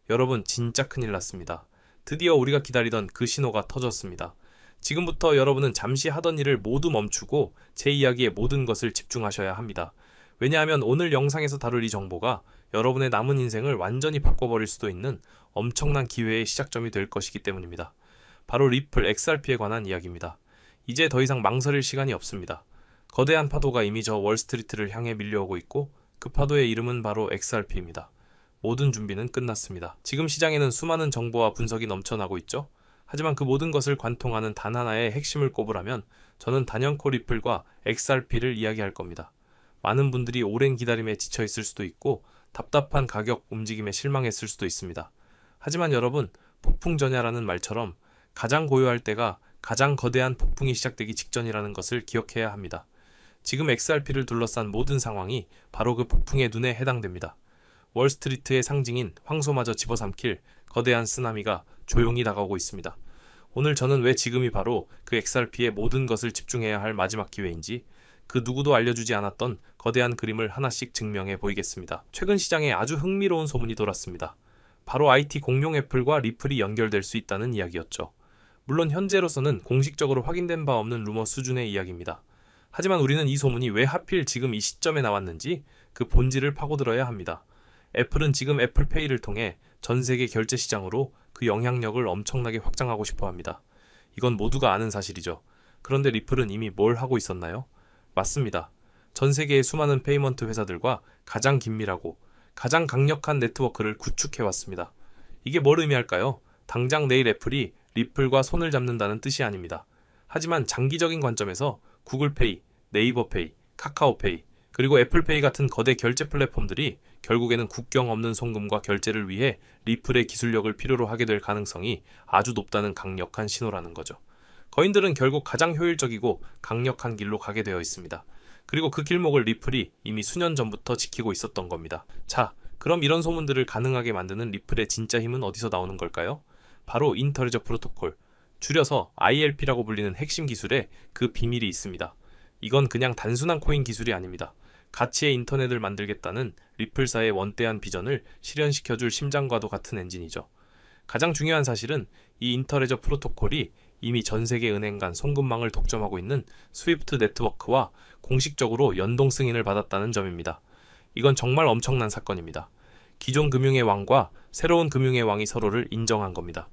여러분 진짜 큰일 났습니다. 드디어 우리가 기다리던 그 신호가 터졌습니다. 지금부터 여러분은 잠시 하던 일을 모두 멈추고 제 이야기의 모든 것을 집중하셔야 합니다. 왜냐하면 오늘 영상에서 다룰 이 정보가 여러분의 남은 인생을 완전히 바꿔버릴 수도 있는 엄청난 기회의 시작점이 될 것이기 때문입니다. 바로 리플 XRP에 관한 이야기입니다. 이제 더 이상 망설일 시간이 없습니다. 거대한 파도가 이미 저 월스트리트를 향해 밀려오고 있고 그 파도의 이름은 바로 XRP입니다. 모든 준비는 끝났습니다. 지금 시장에는 수많은 정보와 분석이 넘쳐나고 있죠. 하지만 그 모든 것을 관통하는 단 하나의 핵심을 꼽으라면 저는 단연코 리플과 XRP를 이야기할 겁니다. 많은 분들이 오랜 기다림에 지쳐 있을 수도 있고 답답한 가격 움직임에 실망했을 수도 있습니다. 하지만 여러분, 폭풍전야라는 말처럼 가장 고요할 때가 가장 거대한 폭풍이 시작되기 직전이라는 것을 기억해야 합니다. 지금 XRP를 둘러싼 모든 상황이 바로 그 폭풍의 눈에 해당됩니다. 월스트리트의 상징인 황소마저 집어삼킬 거대한 쓰나미가 조용히 다가오고 있습니다. 오늘 저는 왜 지금이 바로 그 XRP의 모든 것을 집중해야 할 마지막 기회인지 그 누구도 알려주지 않았던 거대한 그림을 하나씩 증명해 보이겠습니다. 최근 시장에 아주 흥미로운 소문이 돌았습니다. 바로 IT 공룡 애플과 리플이 연결될 수 있다는 이야기였죠. 물론 현재로서는 공식적으로 확인된 바 없는 루머 수준의 이야기입니다. 하지만 우리는 이 소문이 왜 하필 지금 이 시점에 나왔는지 그 본질을 파고들어야 합니다. 애플은 지금 애플페이를 통해 전 세계 결제 시장으로 그 영향력을 엄청나게 확장하고 싶어 합니다. 이건 모두가 아는 사실이죠. 그런데 리플은 이미 뭘 하고 있었나요? 맞습니다. 전 세계의 수많은 페이먼트 회사들과 가장 긴밀하고 가장 강력한 네트워크를 구축해왔습니다. 이게 뭘 의미할까요? 당장 내일 애플이 리플과 손을 잡는다는 뜻이 아닙니다. 하지만 장기적인 관점에서 구글페이, 네이버페이, 카카오페이, 그리고 애플페이 같은 거대 결제 플랫폼들이 결국에는 국경 없는 송금과 결제를 위해 리플의 기술력을 필요로 하게 될 가능성이 아주 높다는 강력한 신호라는 거죠. 거인들은 결국 가장 효율적이고 강력한 길로 가게 되어 있습니다. 그리고 그 길목을 리플이 이미 수년 전부터 지키고 있었던 겁니다. 자, 그럼 이런 소문들을 가능하게 만드는 리플의 진짜 힘은 어디서 나오는 걸까요? 바로 인터레저 프로토콜, 줄여서 ILP라고 불리는 핵심 기술에 그 비밀이 있습니다. 이건 그냥 단순한 코인 기술이 아닙니다. 가치의 인터넷을 만들겠다는 리플사의 원대한 비전을 실현시켜줄 심장과도 같은 엔진이죠. 가장 중요한 사실은 이 인터레저 프로토콜이 이미 전 세계 은행 간 송금망을 독점하고 있는 스위프트 네트워크와 공식적으로 연동 승인을 받았다는 점입니다. 이건 정말 엄청난 사건입니다. 기존 금융의 왕과 새로운 금융의 왕이 서로를 인정한 겁니다.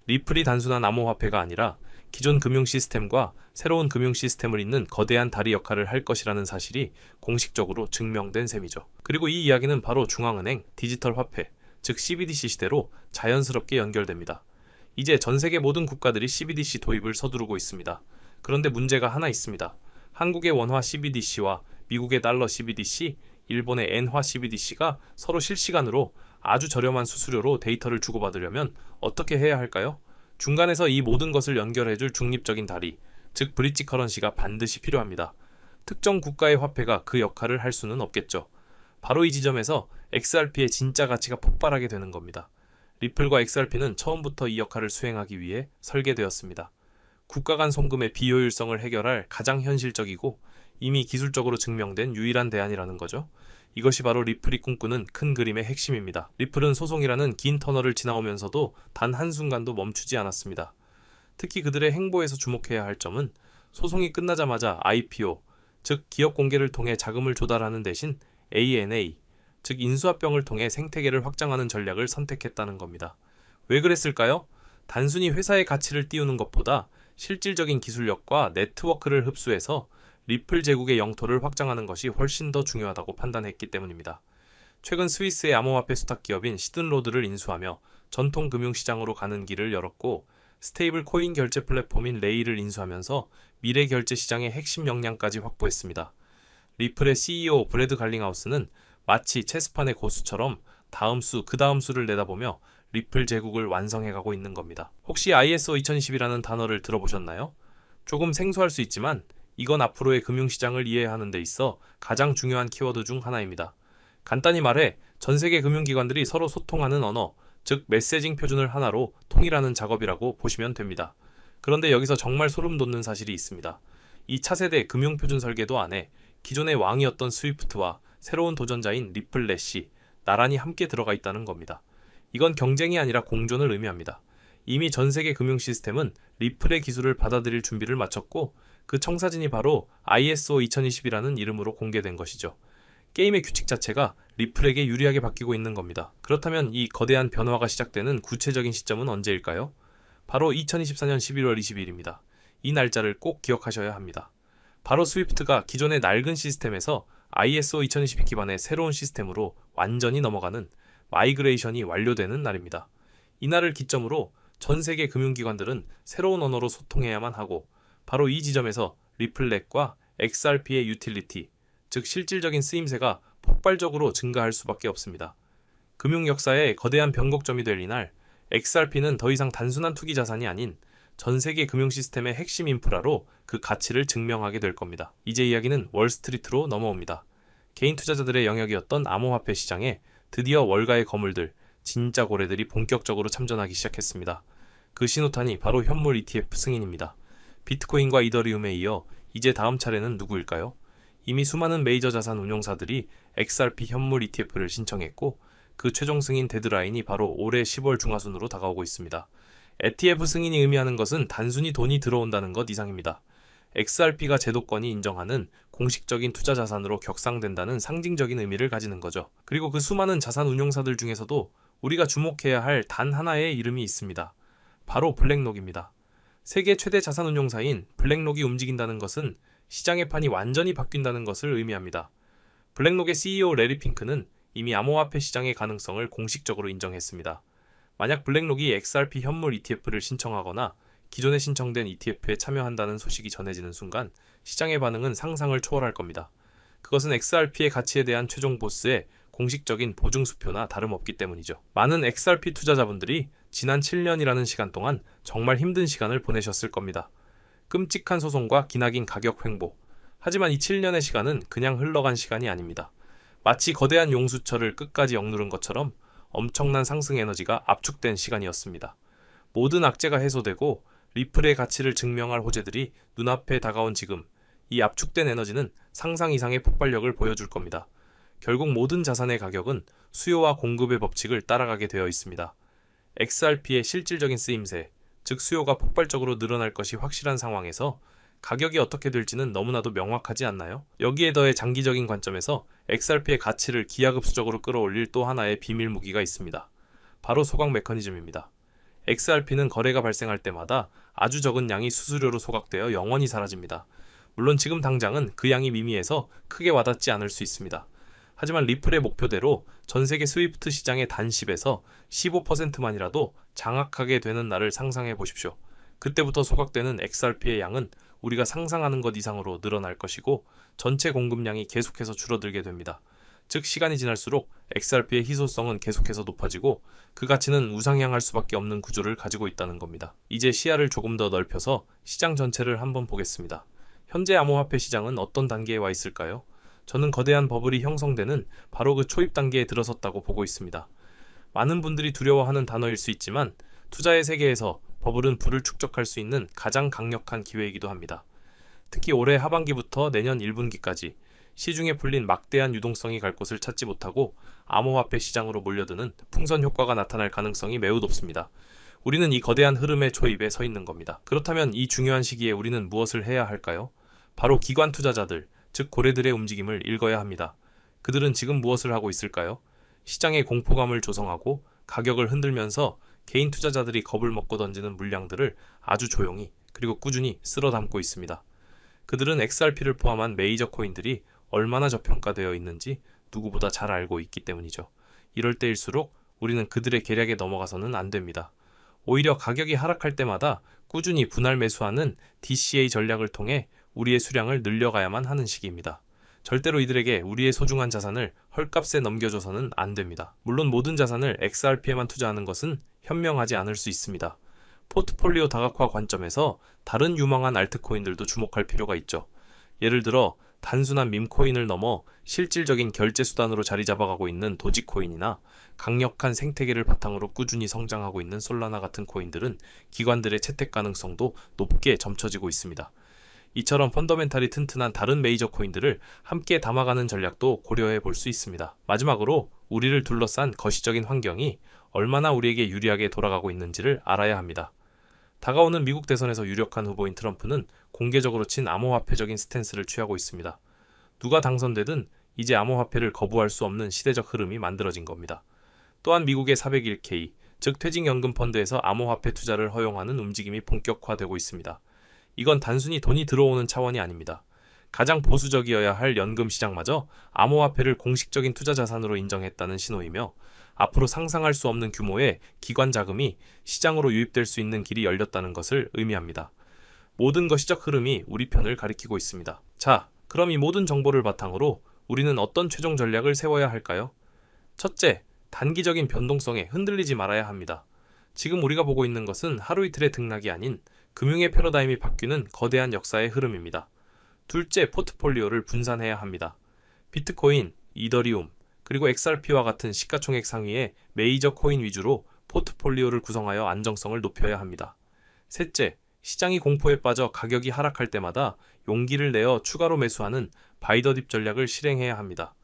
리플이 단순한 암호화폐가 아니라 기존 금융 시스템과 새로운 금융 시스템을 잇는 거대한 다리 역할을 할 것이라는 사실이 공식적으로 증명된 셈이죠. 그리고 이 이야기는 바로 중앙은행, 디지털 화폐, 즉 CBDC 시대로 자연스럽게 연결됩니다. 이제 전 세계 모든 국가들이 CBDC 도입을 서두르고 있습니다. 그런데 문제가 하나 있습니다. 한국의 원화 CBDC와 미국의 달러 CBDC, 일본의 엔화 CBDC가 서로 실시간으로 아주 저렴한 수수료로 데이터를 주고받으려면 어떻게 해야 할까요? 중간에서 이 모든 것을 연결해줄 중립적인 다리, 즉 브릿지 커런시가 반드시 필요합니다. 특정 국가의 화폐가 그 역할을 할 수는 없겠죠. 바로 이 지점에서 XRP의 진짜 가치가 폭발하게 되는 겁니다. 리플과 XRP는 처음부터 이 역할을 수행하기 위해 설계되었습니다. 국가 간 송금의 비효율성을 해결할 가장 현실적이고 이미 기술적으로 증명된 유일한 대안이라는 거죠. 이것이 바로 리플이 꿈꾸는 큰 그림의 핵심입니다. 리플은 소송이라는 긴 터널을 지나오면서도 단 한순간도 멈추지 않았습니다. 특히 그들의 행보에서 주목해야 할 점은 소송이 끝나자마자 IPO, 즉 기업 공개를 통해 자금을 조달하는 대신 ANA, 즉 인수합병을 통해 생태계를 확장하는 전략을 선택했다는 겁니다. 왜 그랬을까요? 단순히 회사의 가치를 띄우는 것보다 실질적인 기술력과 네트워크를 흡수해서 리플 제국의 영토를 확장하는 것이 훨씬 더 중요하다고 판단했기 때문입니다. 최근 스위스의 암호화폐 수탁 기업인 시든로드를 인수하며 전통 금융시장으로 가는 길을 열었고 스테이블 코인 결제 플랫폼인 레이를 인수하면서 미래 결제 시장의 핵심 역량까지 확보했습니다. 리플의 CEO 브래드 갈링하우스는 마치 체스판의 고수처럼 다음 수, 그 다음 수를 내다보며 리플 제국을 완성해가고 있는 겁니다. 혹시 ISO 2020이라는 단어를 들어보셨나요? 조금 생소할 수 있지만 이건 앞으로의 금융시장을 이해하는 데 있어 가장 중요한 키워드 중 하나입니다. 간단히 말해 전 세계 금융기관들이 서로 소통하는 언어, 즉 메시징 표준을 하나로 통일하는 작업이라고 보시면 됩니다. 그런데 여기서 정말 소름 돋는 사실이 있습니다. 이 차세대 금융표준 설계도 안에 기존의 왕이었던 스위프트와 새로운 도전자인 리플렛이 나란히 함께 들어가 있다는 겁니다. 이건 경쟁이 아니라 공존을 의미합니다. 이미 전 세계 금융 시스템은 리플의 기술을 받아들일 준비를 마쳤고 그 청사진이 바로 ISO 2020이라는 이름으로 공개된 것이죠. 게임의 규칙 자체가 리플에게 유리하게 바뀌고 있는 겁니다. 그렇다면 이 거대한 변화가 시작되는 구체적인 시점은 언제일까요? 바로 2024년 11월 20일입니다. 이 날짜를 꼭 기억하셔야 합니다. 바로 스위프트가 기존의 낡은 시스템에서 ISO 2020 기반의 새로운 시스템으로 완전히 넘어가는 마이그레이션이 완료되는 날입니다. 이날을 기점으로 전 세계 금융기관들은 새로운 언어로 소통해야만 하고 바로 이 지점에서 리플넷과 XRP의 유틸리티, 즉 실질적인 쓰임새가 폭발적으로 증가할 수밖에 없습니다. 금융 역사의 거대한 변곡점이 될 이날, XRP는 더 이상 단순한 투기 자산이 아닌 전 세계 금융 시스템의 핵심 인프라로 그 가치를 증명하게 될 겁니다. 이제 이야기는 월스트리트로 넘어옵니다. 개인 투자자들의 영역이었던 암호화폐 시장에 드디어 월가의 거물들, 진짜 고래들이 본격적으로 참전하기 시작했습니다. 그 신호탄이 바로 현물 ETF 승인입니다. 비트코인과 이더리움에 이어 이제 다음 차례는 누구일까요? 이미 수많은 메이저 자산 운용사들이 XRP 현물 ETF를 신청했고 그 최종 승인 데드라인이 바로 올해 10월 중하순으로 다가오고 있습니다. ETF 승인이 의미하는 것은 단순히 돈이 들어온다는 것 이상입니다. XRP가 제도권이 인정하는 공식적인 투자 자산으로 격상된다는 상징적인 의미를 가지는 거죠. 그리고 그 수많은 자산 운용사들 중에서도 우리가 주목해야 할 단 하나의 이름이 있습니다. 바로 블랙록입니다. 세계 최대 자산 운용사인 블랙록이 움직인다는 것은 시장의 판이 완전히 바뀐다는 것을 의미합니다. 블랙록의 CEO 레리 핑크는 이미 암호화폐 시장의 가능성을 공식적으로 인정했습니다. 만약 블랙록이 XRP 현물 ETF를 신청하거나 기존에 신청된 ETF에 참여한다는 소식이 전해지는 순간 시장의 반응은 상상을 초월할 겁니다. 그것은 XRP의 가치에 대한 최종 보스의 공식적인 보증수표나 다름없기 때문이죠. 많은 XRP 투자자분들이 지난 7년이라는 시간 동안 정말 힘든 시간을 보내셨을 겁니다. 끔찍한 소송과 기나긴 가격 횡보. 하지만 이 7년의 시간은 그냥 흘러간 시간이 아닙니다. 마치 거대한 용수철을 끝까지 억누른 것처럼 엄청난 상승 에너지가 압축된 시간이었습니다. 모든 악재가 해소되고 리플의 가치를 증명할 호재들이 눈앞에 다가온 지금, 이 압축된 에너지는 상상 이상의 폭발력을 보여줄 겁니다. 결국 모든 자산의 가격은 수요와 공급의 법칙을 따라가게 되어 있습니다. XRP의 실질적인 쓰임새, 즉 수요가 폭발적으로 늘어날 것이 확실한 상황에서 가격이 어떻게 될지는 너무나도 명확하지 않나요? 여기에 더해 장기적인 관점에서 XRP의 가치를 기하급수적으로 끌어올릴 또 하나의 비밀 무기가 있습니다. 바로 소각 메커니즘입니다. XRP는 거래가 발생할 때마다 아주 적은 양이 수수료로 소각되어 영원히 사라집니다. 물론 지금 당장은 그 양이 미미해서 크게 와닿지 않을 수 있습니다. 하지만 리플의 목표대로 전 세계 스위프트 시장의 단 10에서 15%만이라도 장악하게 되는 날을 상상해 보십시오. 그때부터 소각되는 XRP의 양은 우리가 상상하는 것 이상으로 늘어날 것이고 전체 공급량이 계속해서 줄어들게 됩니다. 즉 시간이 지날수록 XRP의 희소성은 계속해서 높아지고 그 가치는 우상향할 수밖에 없는 구조를 가지고 있다는 겁니다. 이제 시야를 조금 더 넓혀서 시장 전체를 한번 보겠습니다. 현재 암호화폐 시장은 어떤 단계에 와 있을까요? 저는 거대한 버블이 형성되는 바로 그 초입 단계에 들어섰다고 보고 있습니다. 많은 분들이 두려워하는 단어일 수 있지만 투자의 세계에서 버블은 불을 축적할 수 있는 가장 강력한 기회이기도 합니다. 특히 올해 하반기부터 내년 1분기까지 시중에 풀린 막대한 유동성이 갈 곳을 찾지 못하고 암호화폐 시장으로 몰려드는 풍선 효과가 나타날 가능성이 매우 높습니다. 우리는 이 거대한 흐름의 초입에 서 있는 겁니다. 그렇다면 이 중요한 시기에 우리는 무엇을 해야 할까요? 바로 기관 투자자들, 즉 고래들의 움직임을 읽어야 합니다. 그들은 지금 무엇을 하고 있을까요? 시장의 공포감을 조성하고 가격을 흔들면서 개인 투자자들이 겁을 먹고 던지는 물량들을 아주 조용히 그리고 꾸준히 쓸어 담고 있습니다. 그들은 XRP를 포함한 메이저 코인들이 얼마나 저평가되어 있는지 누구보다 잘 알고 있기 때문이죠. 이럴 때일수록 우리는 그들의 계략에 넘어가서는 안 됩니다. 오히려 가격이 하락할 때마다 꾸준히 분할 매수하는 DCA 전략을 통해 우리의 수량을 늘려가야만 하는 시기입니다. 절대로 이들에게 우리의 소중한 자산을 헐값에 넘겨줘서는 안 됩니다. 물론 모든 자산을 XRP에만 투자하는 것은 현명하지 않을 수 있습니다. 포트폴리오 다각화 관점에서 다른 유망한 알트코인들도 주목할 필요가 있죠. 예를 들어 단순한 밈코인을 넘어 실질적인 결제 수단으로 자리 잡아가고 있는 도지코인이나 강력한 생태계를 바탕으로 꾸준히 성장하고 있는 솔라나 같은 코인들은 기관들의 채택 가능성도 높게 점쳐지고 있습니다. 이처럼 펀더멘탈이 튼튼한 다른 메이저 코인들을 함께 담아가는 전략도 고려해 볼 수 있습니다. 마지막으로 우리를 둘러싼 거시적인 환경이 얼마나 우리에게 유리하게 돌아가고 있는지를 알아야 합니다. 다가오는 미국 대선에서 유력한 후보인 트럼프는 공개적으로 친암호화폐적인 스탠스를 취하고 있습니다. 누가 당선되든 이제 암호화폐를 거부할 수 없는 시대적 흐름이 만들어진 겁니다. 또한 미국의 401k, 즉 퇴직연금 펀드에서 암호화폐 투자를 허용하는 움직임이 본격화되고 있습니다. 이건 단순히 돈이 들어오는 차원이 아닙니다. 가장 보수적이어야 할 연금 시장마저 암호화폐를 공식적인 투자 자산으로 인정했다는 신호이며 앞으로 상상할 수 없는 규모의 기관 자금이 시장으로 유입될 수 있는 길이 열렸다는 것을 의미합니다. 모든 것이적 흐름이 우리 편을 가리키고 있습니다. 자, 그럼 이 모든 정보를 바탕으로 우리는 어떤 최종 전략을 세워야 할까요? 첫째, 단기적인 변동성에 흔들리지 말아야 합니다. 지금 우리가 보고 있는 것은 하루 이틀의 등락이 아닌 금융의 패러다임이 바뀌는 거대한 역사의 흐름입니다. 둘째, 포트폴리오를 분산해야 합니다. 비트코인, 이더리움, 그리고 XRP와 같은 시가총액 상위의 메이저 코인 위주로 포트폴리오를 구성하여 안정성을 높여야 합니다. 셋째, 시장이 공포에 빠져 가격이 하락할 때마다 용기를 내어 추가로 매수하는 바이더딥 전략을 실행해야 합니다.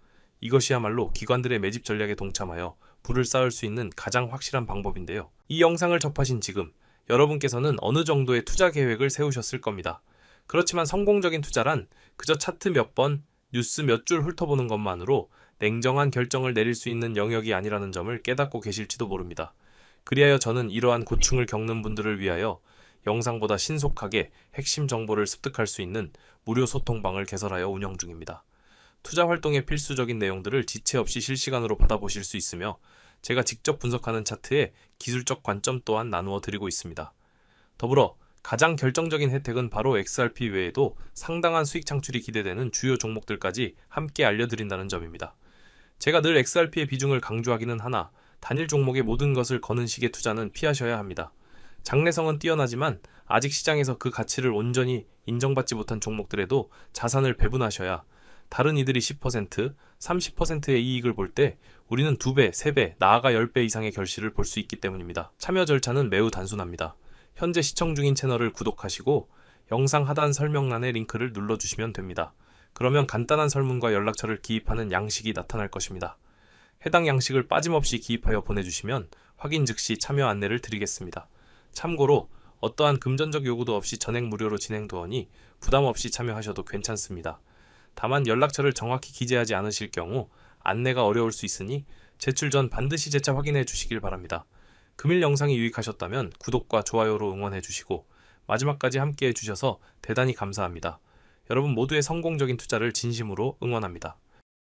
이것이야말로 기관들의 매집 전략에 동참하여 부를 쌓을 수 있는 가장 확실한 방법인데요. 이 영상을 접하신 지금 여러분께서는 어느 정도의 투자 계획을 세우셨을 겁니다. 그렇지만 성공적인 투자란 그저 차트 몇 번, 뉴스 몇 줄 훑어보는 것만으로 냉정한 결정을 내릴 수 있는 영역이 아니라는 점을 깨닫고 계실지도 모릅니다. 그리하여 저는 이러한 고충을 겪는 분들을 위하여 영상보다 신속하게 핵심 정보를 습득할 수 있는 무료 소통방을 개설하여 운영 중입니다. 투자 활동의 필수적인 내용들을 지체 없이 실시간으로 받아보실 수 있으며 제가 직접 분석하는 차트에 기술적 관점 또한 나누어 드리고 있습니다. 더불어 가장 결정적인 혜택은 바로 XRP 외에도 상당한 수익 창출이 기대되는 주요 종목들까지 함께 알려드린다는 점입니다. 제가 늘 XRP의 비중을 강조하기는 하나 단일 종목의 모든 것을 거는 식의 투자는 피하셔야 합니다. 장래성은 뛰어나지만 아직 시장에서 그 가치를 온전히 인정받지 못한 종목들에도 자산을 배분하셔야 다른 이들이 10%, 30%의 이익을 볼 때 우리는 2배, 3배, 나아가 10배 이상의 결실을 볼 수 있기 때문입니다. 참여 절차는 매우 단순합니다. 현재 시청 중인 채널을 구독하시고 영상 하단 설명란의 링크를 눌러주시면 됩니다. 그러면 간단한 설문과 연락처를 기입하는 양식이 나타날 것입니다. 해당 양식을 빠짐없이 기입하여 보내주시면 확인 즉시 참여 안내를 드리겠습니다. 참고로 어떠한 금전적 요구도 없이 전액 무료로 진행되오니 부담 없이 참여하셔도 괜찮습니다. 다만 연락처를 정확히 기재하지 않으실 경우 안내가 어려울 수 있으니 제출 전 반드시 재차 확인해 주시길 바랍니다. 금일 영상이 유익하셨다면 구독과 좋아요로 응원해 주시고 마지막까지 함께 해주셔서 대단히 감사합니다. 여러분 모두의 성공적인 투자를 진심으로 응원합니다.